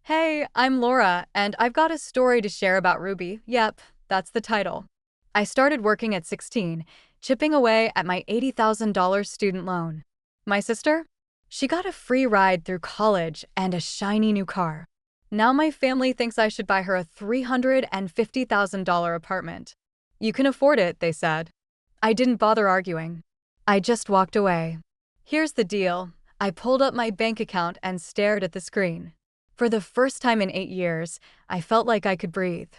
Hey, I'm Laura, and I've got a story to share about Ruby. Yep, that's the title. I started working at 16, chipping away at my $80,000 student loan. My sister? She got a free ride through college and a shiny new car. Now my family thinks I should buy her a $350,000 apartment. You can afford it, they said. I didn't bother arguing. I just walked away. Here's the deal. I pulled up my bank account and stared at the screen. For the first time in 8 years, I felt like I could breathe.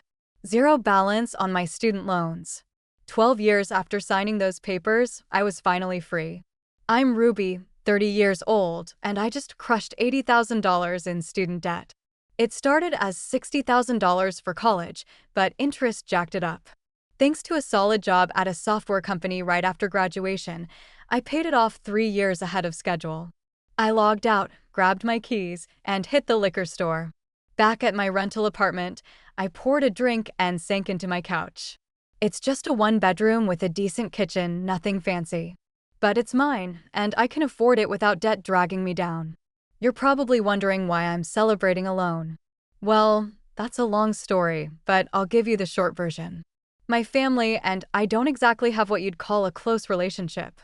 Zero balance on my student loans. 12 years after signing those papers, I was finally free. I'm Ruby, 30 years old, and I just crushed $80,000 in student debt. It started as $60,000 for college, but interest jacked it up. Thanks to a solid job at a software company right after graduation, I paid it off 3 years ahead of schedule. I logged out, grabbed my keys, and hit the liquor store. Back at my rental apartment, I poured a drink and sank into my couch. It's just a one-bedroom with a decent kitchen, nothing fancy. But it's mine, and I can afford it without debt dragging me down. You're probably wondering why I'm celebrating alone. Well, that's a long story, but I'll give you the short version. My family and I don't exactly have what you'd call a close relationship.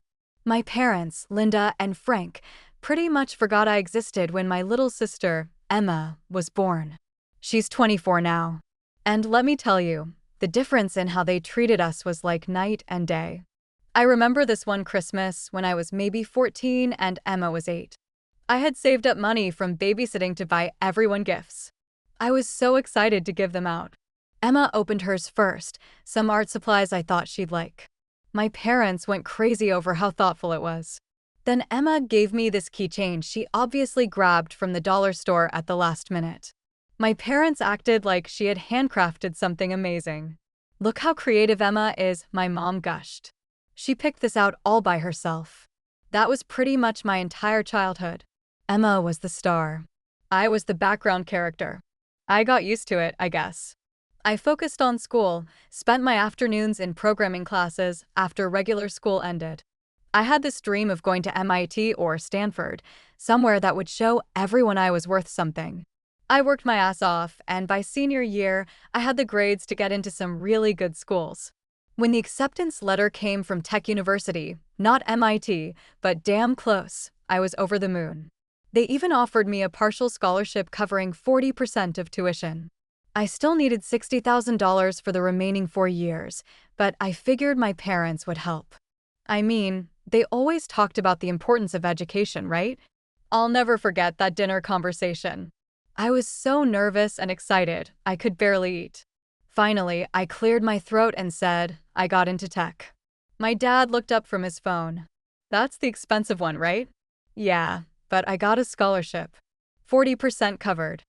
My parents, Linda and Frank, pretty much forgot I existed when my little sister, Emma, was born. She's 24 now. And let me tell you, the difference in how they treated us was like night and day. I remember this one Christmas when I was maybe 14 and Emma was 8. I had saved up money from babysitting to buy everyone gifts. I was so excited to give them out. Emma opened hers first, some art supplies I thought she'd like. My parents went crazy over how thoughtful it was. Then Emma gave me this keychain she obviously grabbed from the dollar store at the last minute. My parents acted like she had handcrafted something amazing. "Look how creative Emma is," my mom gushed. She picked this out all by herself. That was pretty much my entire childhood. Emma was the star. I was the background character. I got used to it, I guess. I focused on school, spent my afternoons in programming classes after regular school ended. I had this dream of going to MIT or Stanford, somewhere that would show everyone I was worth something. I worked my ass off, and by senior year, I had the grades to get into some really good schools. When the acceptance letter came from Tech University, not MIT, but damn close, I was over the moon. They even offered me a partial scholarship covering 40% of tuition. I still needed $60,000 for the remaining 4 years, but I figured my parents would help. I mean, they always talked about the importance of education, right? I'll never forget that dinner conversation. I was so nervous and excited, I could barely eat. Finally, I cleared my throat and said, I got into tech. My dad looked up from his phone. That's the expensive one, right? Yeah, but I got a scholarship. 40% covered.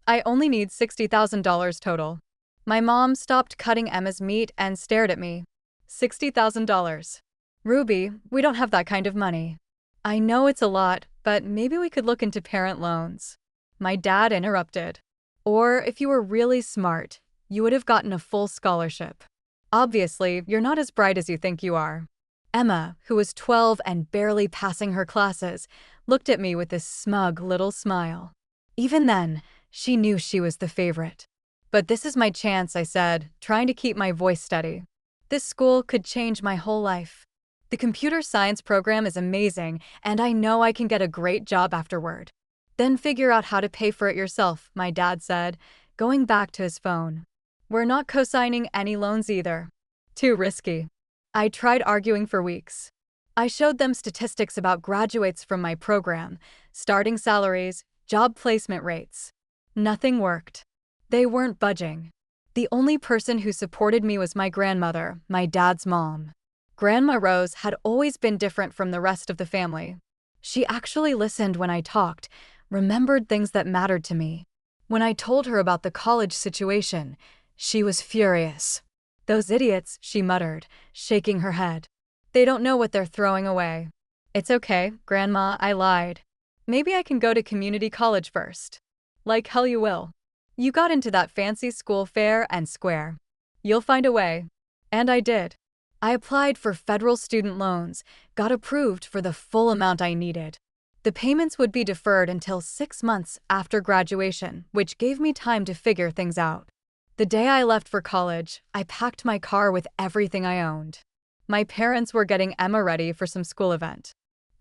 I only need $60,000 total. My mom stopped cutting Emma's meat and stared at me. $60,000. Ruby, we don't have that kind of money. I know it's a lot, but maybe we could look into parent loans. My dad interrupted. Or if you were really smart, you would have gotten a full scholarship. Obviously, you're not as bright as you think you are. Emma, who was 12 and barely passing her classes, looked at me with this smug little smile. Even then, she knew she was the favorite. But this is my chance, I said, trying to keep my voice steady. This school could change my whole life. The computer science program is amazing, and I know I can get a great job afterward. Then figure out how to pay for it yourself, my dad said, going back to his phone. We're not co-signing any loans either. Too risky. I tried arguing for weeks. I showed them statistics about graduates from my program, starting salaries, job placement rates. Nothing worked. They weren't budging. The only person who supported me was my grandmother, my dad's mom. Grandma Rose had always been different from the rest of the family. She actually listened when I talked, remembered things that mattered to me. When I told her about the college situation, she was furious. "Those idiots," she muttered, shaking her head. "They don't know what they're throwing away." "It's okay, Grandma," I lied. "Maybe I can go to community college first." "Like hell you will. You got into that fancy school fair and square. You'll find a way." And I did. I applied for federal student loans, got approved for the full amount I needed. The payments would be deferred until 6 months after graduation, which gave me time to figure things out. The day I left for college, I packed my car with everything I owned. My parents were getting Emma ready for some school event.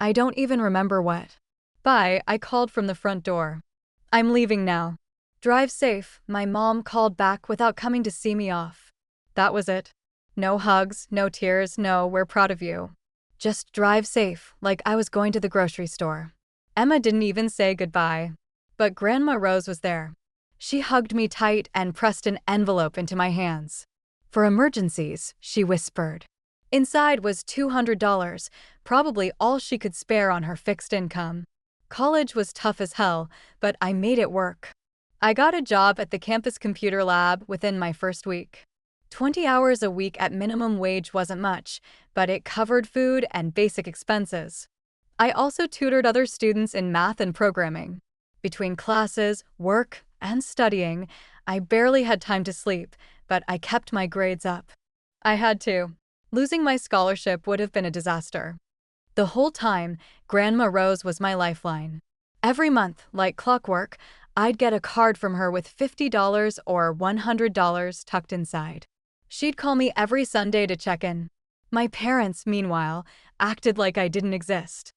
I don't even remember what. Bye, I called from the front door. I'm leaving now. Drive safe, my mom called back without coming to see me off. That was it. No hugs, no tears, no, we're proud of you. Just drive safe, like I was going to the grocery store. Emma didn't even say goodbye. But Grandma Rose was there. She hugged me tight and pressed an envelope into my hands. For emergencies, she whispered. Inside was $200, probably all she could spare on her fixed income. College was tough as hell, but I made it work. I got a job at the campus computer lab within my first week. 20 hours a week at minimum wage wasn't much, but it covered food and basic expenses. I also tutored other students in math and programming. Between classes, work, and studying, I barely had time to sleep, but I kept my grades up. I had to. Losing my scholarship would have been a disaster. The whole time, Grandma Rose was my lifeline. Every month, like clockwork, I'd get a card from her with $50 or $100 tucked inside. She'd call me every Sunday to check in. My parents, meanwhile, acted like I didn't exist.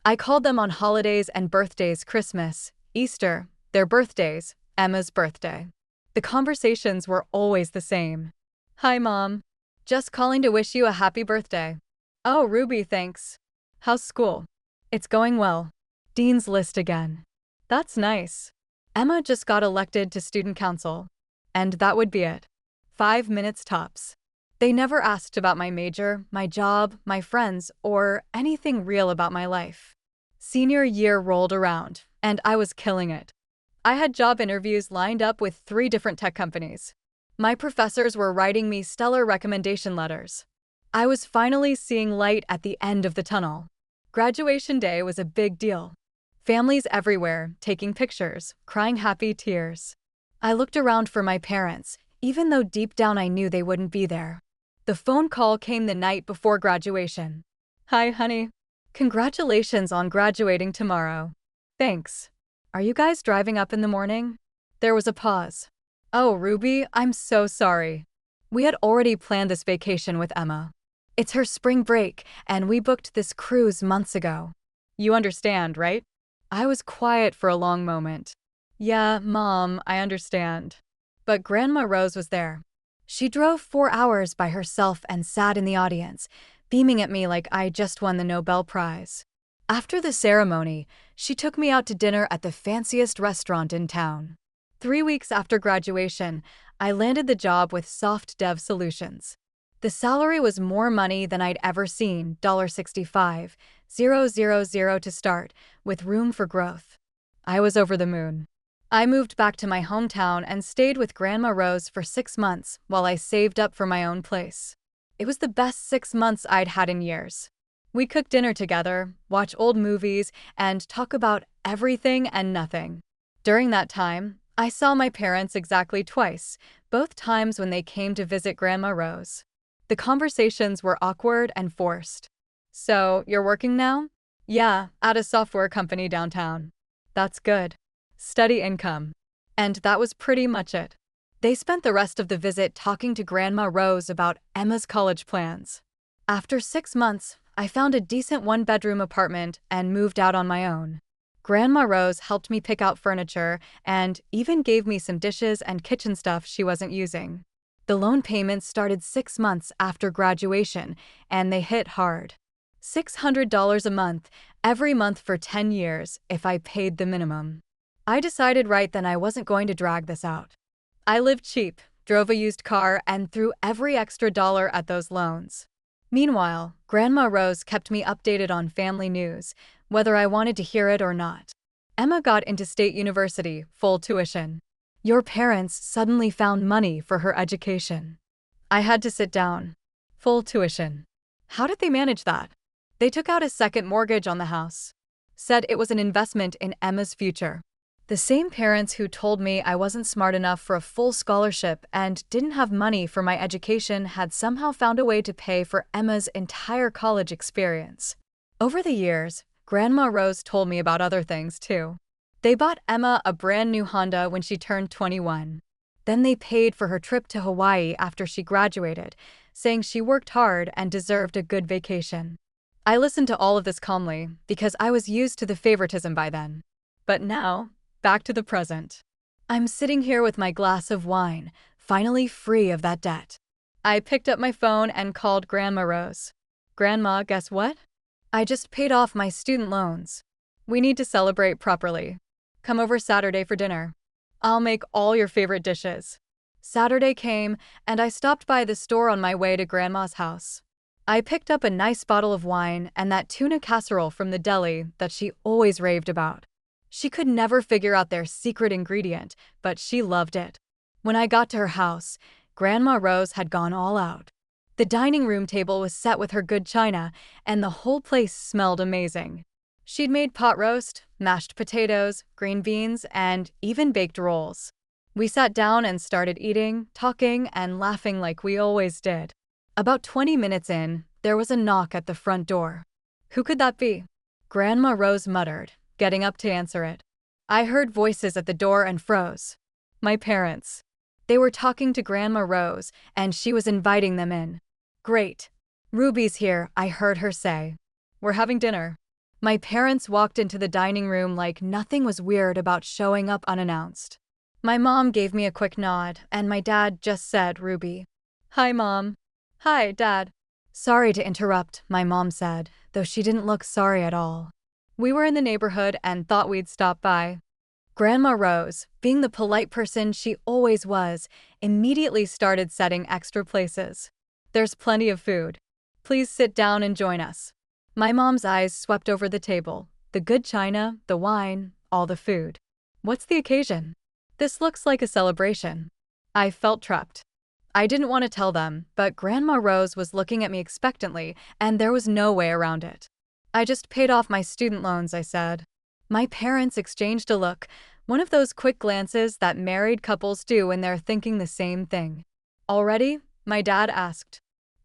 I called them on holidays and birthdays: Christmas, Easter, their birthdays, Emma's birthday. The conversations were always the same. Hi, Mom. Just calling to wish you a happy birthday. Oh, Ruby, thanks. How's school? It's going well. Dean's List again. That's nice. Emma just got elected to student council. And that would be it. 5 minutes tops. They never asked about my major, my job, my friends, or anything real about my life. Senior year rolled around, and I was killing it. I had job interviews lined up with 3 different tech companies. My professors were writing me stellar recommendation letters. I was finally seeing light at the end of the tunnel. Graduation day was a big deal. Families everywhere, taking pictures, crying happy tears. I looked around for my parents, even though deep down I knew they wouldn't be there. The phone call came the night before graduation. Hi, honey. Congratulations on graduating tomorrow. Thanks. Are you guys driving up in the morning? There was a pause. Oh, Ruby, I'm so sorry. We had already planned this vacation with Emma. It's her spring break, and we booked this cruise months ago. You understand, right? I was quiet for a long moment. Yeah, Mom, I understand. But Grandma Rose was there. She drove 4 hours by herself and sat in the audience, beaming at me like I just won the Nobel Prize. After the ceremony, she took me out to dinner at the fanciest restaurant in town. 3 weeks after graduation, I landed the job with Soft Dev Solutions. The salary was more money than I'd ever seen, $65,000 to start, with room for growth. I was over the moon. I moved back to my hometown and stayed with Grandma Rose for 6 months while I saved up for my own place. It was the best 6 months I'd had in years. We cook dinner together, watch old movies, and talk about everything and nothing. During that time, I saw my parents exactly twice, both times when they came to visit Grandma Rose. The conversations were awkward and forced. So, you're working now? Yeah, at a software company downtown. That's good. Steady income. And that was pretty much it. They spent the rest of the visit talking to Grandma Rose about Emma's college plans. After 6 months, I found a decent 1-bedroom apartment and moved out on my own. Grandma Rose helped me pick out furniture and even gave me some dishes and kitchen stuff she wasn't using. The loan payments started 6 months after graduation, and they hit hard. $600 a month, every month for 10 years, if I paid the minimum. I decided right then I wasn't going to drag this out. I lived cheap, drove a used car, and threw every extra dollar at those loans. Meanwhile, Grandma Rose kept me updated on family news, whether I wanted to hear it or not. Emma got into state university, full tuition. Your parents suddenly found money for her education. I had to sit down. Full tuition. How did they manage that? They took out a second mortgage on the house. Said it was an investment in Emma's future. The same parents who told me I wasn't smart enough for a full scholarship and didn't have money for my education had somehow found a way to pay for Emma's entire college experience. Over the years, Grandma Rose told me about other things too. They bought Emma a brand new Honda when she turned 21. Then they paid for her trip to Hawaii after she graduated, saying she worked hard and deserved a good vacation. I listened to all of this calmly because I was used to the favoritism by then. But now, back to the present. I'm sitting here with my glass of wine, finally free of that debt. I picked up my phone and called Grandma Rose. Grandma, guess what? I just paid off my student loans. We need to celebrate properly. Come over Saturday for dinner. I'll make all your favorite dishes. Saturday came, and I stopped by the store on my way to Grandma's house. I picked up a nice bottle of wine and that tuna casserole from the deli that she always raved about. She could never figure out their secret ingredient, but she loved it. When I got to her house, Grandma Rose had gone all out. The dining room table was set with her good china, and the whole place smelled amazing. She'd made pot roast, mashed potatoes, green beans, and even baked rolls. We sat down and started eating, talking, and laughing like we always did. About 20 minutes in, there was a knock at the front door. Who could that be? Grandma Rose muttered, getting up to answer it. I heard voices at the door and froze. My parents. They were talking to Grandma Rose, and she was inviting them in. Great. Ruby's here, I heard her say. We're having dinner. My parents walked into the dining room like nothing was weird about showing up unannounced. My mom gave me a quick nod, and my dad just said, Ruby. Hi, Mom. Hi, Dad. Sorry to interrupt, my mom said, though she didn't look sorry at all. We were in the neighborhood and thought we'd stop by. Grandma Rose, being the polite person she always was, immediately started setting extra places. There's plenty of food. Please sit down and join us. My mom's eyes swept over the table, the good china, the wine, all the food. What's the occasion? This looks like a celebration. I felt trapped. I didn't want to tell them, but Grandma Rose was looking at me expectantly, and there was no way around it. I just paid off my student loans, I said. My parents exchanged a look, one of those quick glances that married couples do when they're thinking the same thing. Already? My dad asked.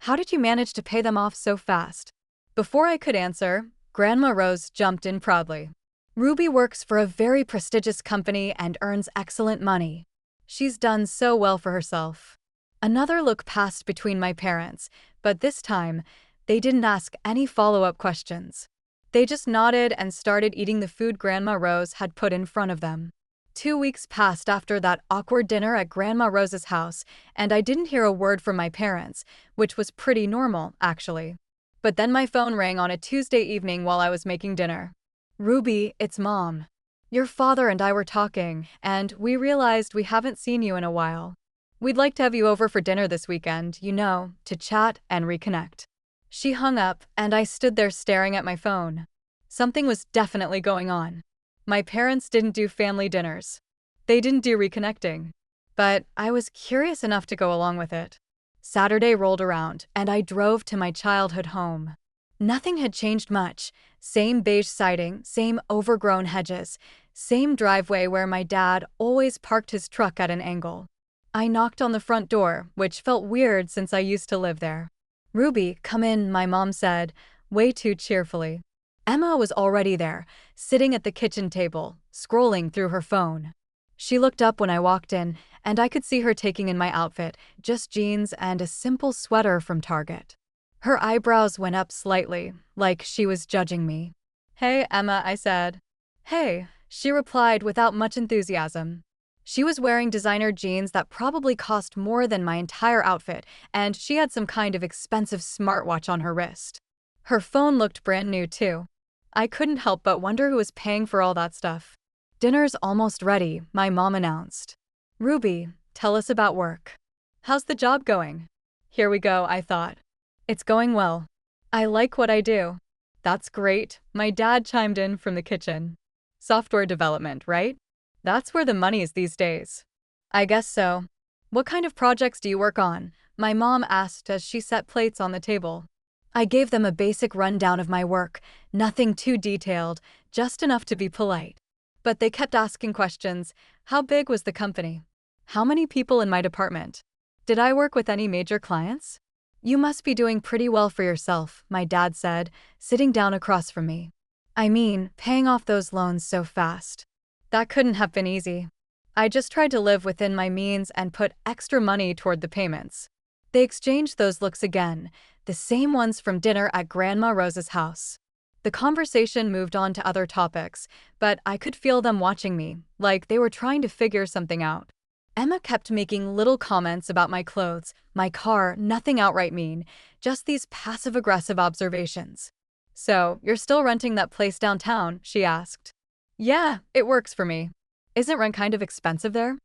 How did you manage to pay them off so fast? Before I could answer, Grandma Rose jumped in proudly. Ruby works for a very prestigious company and earns excellent money. She's done so well for herself. Another look passed between my parents, but this time, they didn't ask any follow-up questions. They just nodded and started eating the food Grandma Rose had put in front of them. 2 weeks passed after that awkward dinner at Grandma Rose's house, and I didn't hear a word from my parents, which was pretty normal, actually. But then my phone rang on a Tuesday evening while I was making dinner. Ruby, it's Mom. Your father and I were talking, and we realized we haven't seen you in a while. We'd like to have you over for dinner this weekend, to chat and reconnect. She hung up, and I stood there staring at my phone. Something was definitely going on. My parents didn't do family dinners. They didn't do reconnecting. But I was curious enough to go along with it. Saturday rolled around, and I drove to my childhood home. Nothing had changed much. Same beige siding, same overgrown hedges, same driveway where my dad always parked his truck at an angle. I knocked on the front door, which felt weird since I used to live there. Ruby, come in, my mom said, way too cheerfully. Emma was already there, sitting at the kitchen table, scrolling through her phone. She looked up when I walked in, and I could see her taking in my outfit, just jeans and a simple sweater from Target. Her eyebrows went up slightly, like she was judging me. Hey, Emma, I said. Hey, she replied without much enthusiasm. She was wearing designer jeans that probably cost more than my entire outfit, and she had some kind of expensive smartwatch on her wrist. Her phone looked brand new, too. I couldn't help but wonder who was paying for all that stuff. Dinner's almost ready, my mom announced. Ruby, tell us about work. How's the job going? Here we go, I thought. It's going well. I like what I do. That's great, my dad chimed in from the kitchen. Software development, right? That's where the money is these days. I guess so. What kind of projects do you work on? My mom asked as she set plates on the table. I gave them a basic rundown of my work, nothing too detailed, just enough to be polite. But they kept asking questions. How big was the company? How many people in my department? Did I work with any major clients? You must be doing pretty well for yourself, my dad said, sitting down across from me. I mean, paying off those loans so fast. That couldn't have been easy. I just tried to live within my means and put extra money toward the payments. They exchanged those looks again, the same ones from dinner at Grandma Rose's house. The conversation moved on to other topics, but I could feel them watching me, like they were trying to figure something out. Emma kept making little comments about my clothes, my car, nothing outright mean, just these passive-aggressive observations. "So, you're still renting that place downtown?" she asked. "Yeah, it works for me. Isn't rent kind of expensive there?"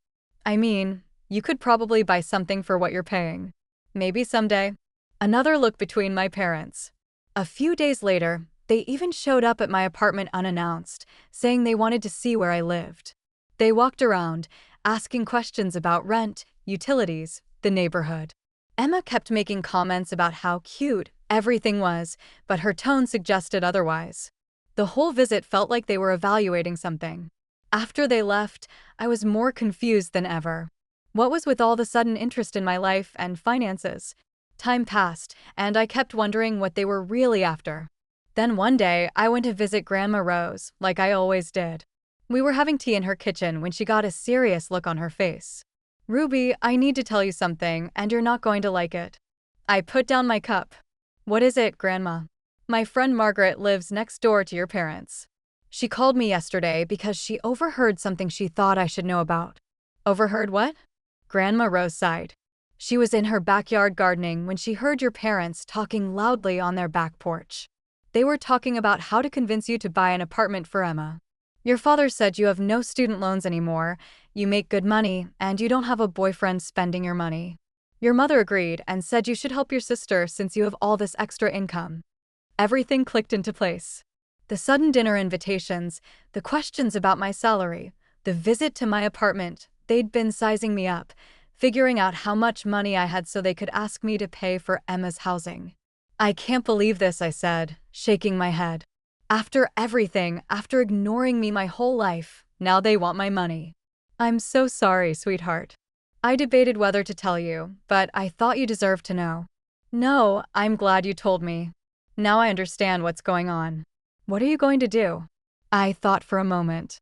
"I mean, you could probably buy something for what you're paying. Maybe someday." Another look between my parents. A few days later, they even showed up at my apartment unannounced, saying they wanted to see where I lived. They walked around, asking questions about rent, utilities, the neighborhood. Emma kept making comments about how cute everything was, but her tone suggested otherwise. The whole visit felt like they were evaluating something. After they left, I was more confused than ever. What was with all the sudden interest in my life and finances? Time passed, and I kept wondering what they were really after. Then one day, I went to visit Grandma Rose, like I always did. We were having tea in her kitchen when she got a serious look on her face. "Ruby, I need to tell you something, and you're not going to like it." I put down my cup. "What is it, Grandma?" "My friend Margaret lives next door to your parents. She called me yesterday because she overheard something she thought I should know about." "Overheard what?" Grandma Rose sighed. "She was in her backyard gardening when she heard your parents talking loudly on their back porch. They were talking about how to convince you to buy an apartment for Emma. Your father said you have no student loans anymore, you make good money, and you don't have a boyfriend spending your money. Your mother agreed and said you should help your sister since you have all this extra income." Everything clicked into place. The sudden dinner invitations, the questions about my salary, the visit to my apartment, they'd been sizing me up, figuring out how much money I had so they could ask me to pay for Emma's housing. "I can't believe this," I said, shaking my head. "After everything, after ignoring me my whole life, now they want my money." "I'm so sorry, sweetheart. I debated whether to tell you, but I thought you deserved to know." "No, I'm glad you told me. Now I understand what's going on." "What are you going to do?" I thought for a moment.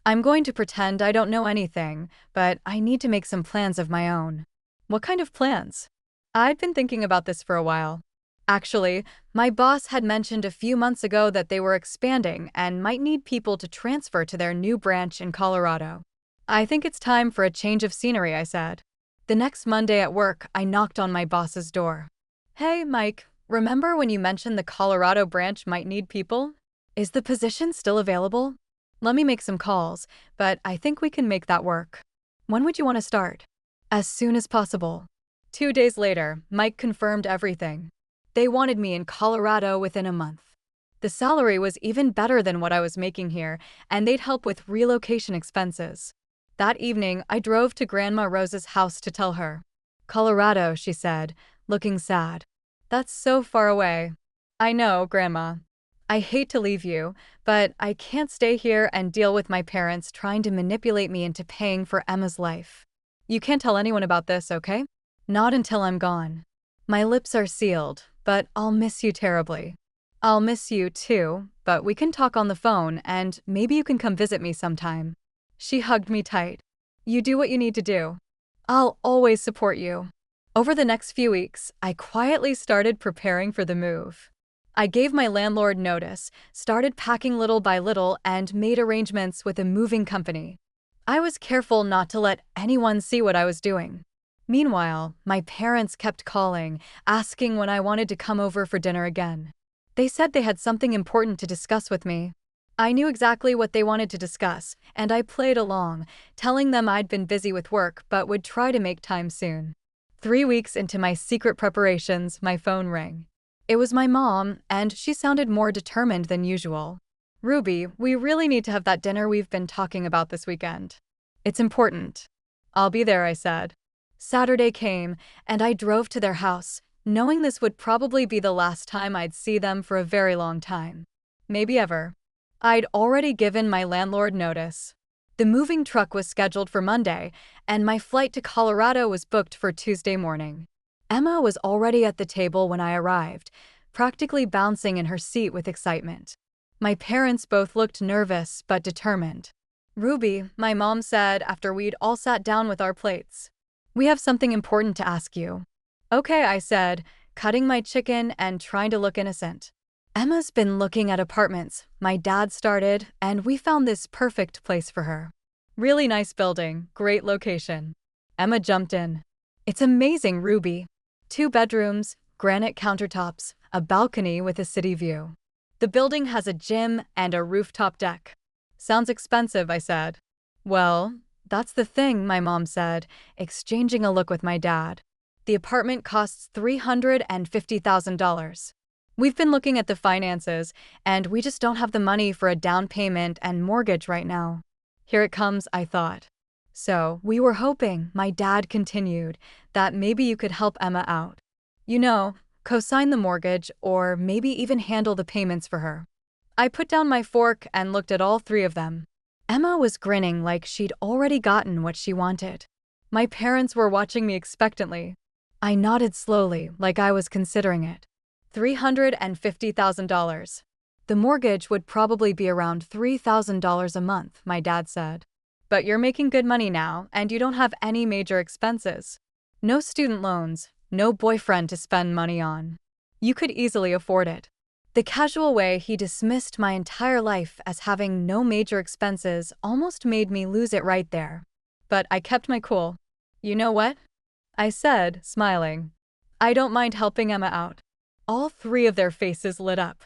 "I'm going to pretend I don't know anything, but I need to make some plans of my own." "What kind of plans?" I'd been thinking about this for a while. Actually, my boss had mentioned a few months ago that they were expanding and might need people to transfer to their new branch in Colorado. "I think it's time for a change of scenery," I said. The next Monday at work, I knocked on my boss's door. "Hey, Mike, remember when you mentioned the Colorado branch might need people? Is the position still available? Let me make some calls, but I think we can make that work. When would you want to start?" "As soon as possible." 2 days later, Mike confirmed everything. They wanted me in Colorado within a month. The salary was even better than what I was making here, and they'd help with relocation expenses. That evening, I drove to Grandma Rose's house to tell her. "Colorado," she said, looking sad. "That's so far away." "I know, Grandma. I hate to leave you, but I can't stay here and deal with my parents trying to manipulate me into paying for Emma's life. You can't tell anyone about this, okay?" "Not until I'm gone." My lips are sealed, but I'll miss you terribly. "I'll miss you too, but we can talk on the phone and maybe you can come visit me sometime." She hugged me tight. "You do what you need to do. I'll always support you." Over the next few weeks, I quietly started preparing for the move. I gave my landlord notice, started packing little by little, and made arrangements with a moving company. I was careful not to let anyone see what I was doing. Meanwhile, my parents kept calling, asking when I wanted to come over for dinner again. They said they had something important to discuss with me. I knew exactly what they wanted to discuss, and I played along, telling them I'd been busy with work but would try to make time soon. 3 weeks into my secret preparations, my phone rang. It was my mom, and she sounded more determined than usual. "Ruby, we really need to have that dinner we've been talking about this weekend. It's important." "I'll be there," I said. Saturday came, and I drove to their house, knowing this would probably be the last time I'd see them for a very long time. Maybe ever. I'd already given my landlord notice. The moving truck was scheduled for Monday, and my flight to Colorado was booked for Tuesday morning. Emma was already at the table when I arrived, practically bouncing in her seat with excitement. My parents both looked nervous but determined. "Ruby," my mom said after we'd all sat down with our plates, "we have something important to ask you." "Okay," I said, cutting my chicken and trying to look innocent. "Emma's been looking at apartments," my dad started, "and we found this perfect place for her. Really nice building, great location." Emma jumped in. "It's amazing, Ruby. 2 bedrooms, granite countertops, a balcony with a city view. The building has a gym and a rooftop deck." "Sounds expensive," I said. "Well, that's the thing," my mom said, exchanging a look with my dad. "The apartment costs $350,000. We've been looking at the finances, and we just don't have the money for a down payment and mortgage right now." Here it comes, I thought. "So, we were hoping," my dad continued, "that maybe you could help Emma out. You know, co-sign the mortgage or maybe even handle the payments for her." I put down my fork and looked at all 3 of them. Emma was grinning like she'd already gotten what she wanted. My parents were watching me expectantly. I nodded slowly, like I was considering it. $350,000. The mortgage would probably be around $3,000 a month, my dad said. "But you're making good money now, and you don't have any major expenses. No student loans, no boyfriend to spend money on. You could easily afford it." The casual way he dismissed my entire life as having no major expenses almost made me lose it right there. But I kept my cool. "You know what?" I said, smiling. "I don't mind helping Emma out." All 3 of their faces lit up.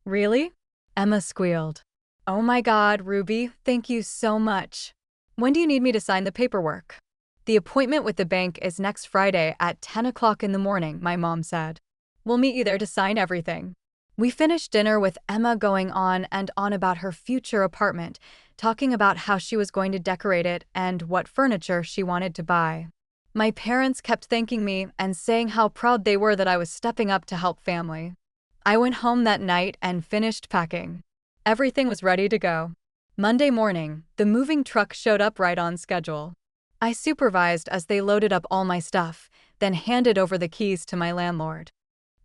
"Really?" Emma squealed. "Oh my God, Ruby, thank you so much. When do you need me to sign the paperwork?" "The appointment with the bank is next Friday at 10 o'clock in the morning," my mom said. "We'll meet you there to sign everything." We finished dinner with Emma going on and on about her future apartment, talking about how she was going to decorate it and what furniture she wanted to buy. My parents kept thanking me and saying how proud they were that I was stepping up to help family. I went home that night and finished packing. Everything was ready to go. Monday morning, the moving truck showed up right on schedule. I supervised as they loaded up all my stuff, then handed over the keys to my landlord.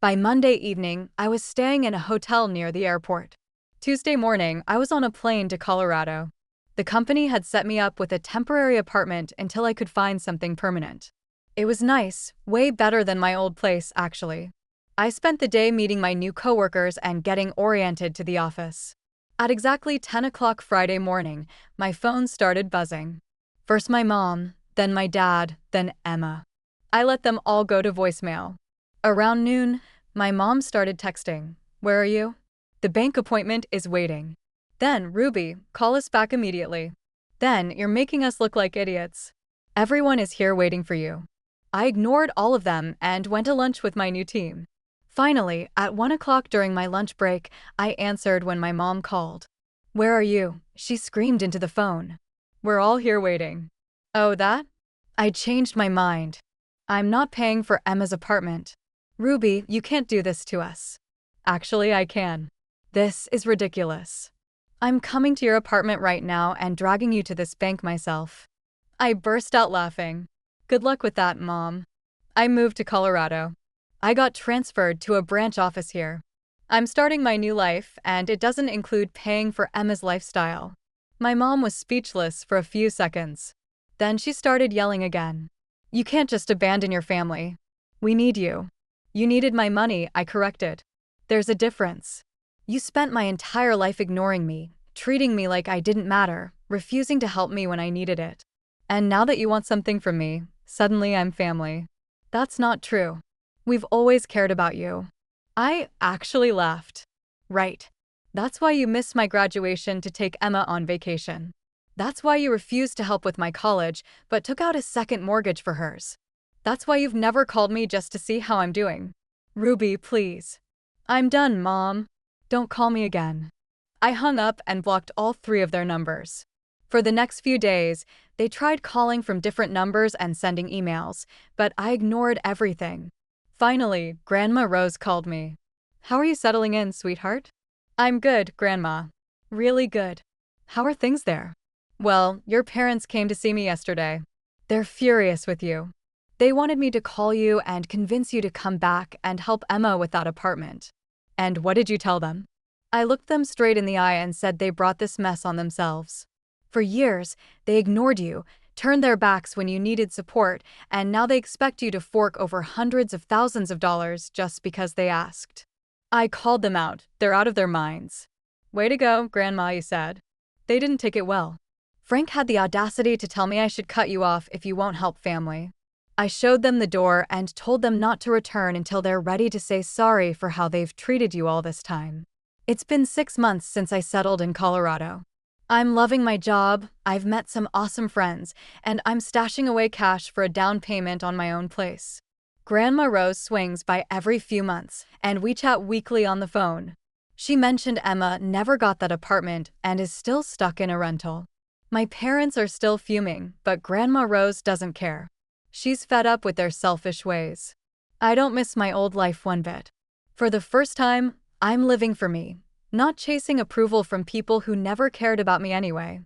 By Monday evening, I was staying in a hotel near the airport. Tuesday morning, I was on a plane to Colorado. The company had set me up with a temporary apartment until I could find something permanent. It was nice, way better than my old place, actually. I spent the day meeting my new coworkers and getting oriented to the office. At exactly 10 o'clock Friday morning, my phone started buzzing. First my mom, then my dad, then Emma. I let them all go to voicemail. Around noon, my mom started texting. "Where are you?" "The bank appointment is waiting." Then, "Ruby, call us back immediately." Then, "You're making us look like idiots. Everyone is here waiting for you." I ignored all of them and went to lunch with my new team. Finally, at 1 o'clock during my lunch break, I answered when my mom called. "Where are you?" she screamed into the phone. "We're all here waiting." "Oh, that?" I changed my mind. "I'm not paying for Emma's apartment." "Ruby, you can't do this to us." "Actually, I can. This is ridiculous. I'm coming to your apartment right now and dragging you to this bank myself." I burst out laughing. "Good luck with that, Mom." I moved to Colorado. I got transferred to a branch office here. I'm starting my new life, and it doesn't include paying for Emma's lifestyle. My mom was speechless for a few seconds. Then she started yelling again. "You can't just abandon your family. We need you." "You needed my money," I corrected. "There's a difference. You spent my entire life ignoring me, treating me like I didn't matter, refusing to help me when I needed it. And now that you want something from me, suddenly I'm family." "That's not true. We've always cared about you." I actually laughed. "Right. That's why you missed my graduation to take Emma on vacation. That's why you refused to help with my college, but took out a second mortgage for hers. That's why you've never called me just to see how I'm doing." "Ruby, please." "I'm done, Mom. Don't call me again." I hung up and blocked all 3 of their numbers. For the next few days, they tried calling from different numbers and sending emails, but I ignored everything. Finally, Grandma Rose called me. "How are you settling in, sweetheart?" "I'm good, Grandma. Really good." "How are things there?" "Well, your parents came to see me yesterday. They're furious with you. They wanted me to call you and convince you to come back and help Emma with that apartment." "And what did you tell them?" I looked them straight in the eye and said they brought this mess on themselves. For years, they ignored you, turned their backs when you needed support, and now they expect you to fork over hundreds of thousands of dollars just because they asked. I called them out. They're out of their minds. Way to go, Grandma, you said. They didn't take it well. Frank had the audacity to tell me I should cut you off if you won't help family. I showed them the door and told them not to return until they're ready to say sorry for how they've treated you all this time. It's been 6 months since I settled in Colorado. I'm loving my job, I've met some awesome friends, and I'm stashing away cash for a down payment on my own place. Grandma Rose swings by every few months, and we chat weekly on the phone. She mentioned Emma never got that apartment and is still stuck in a rental. My parents are still fuming, but Grandma Rose doesn't care. She's fed up with their selfish ways. I don't miss my old life one bit. For the first time, I'm living for me, not chasing approval from people who never cared about me anyway.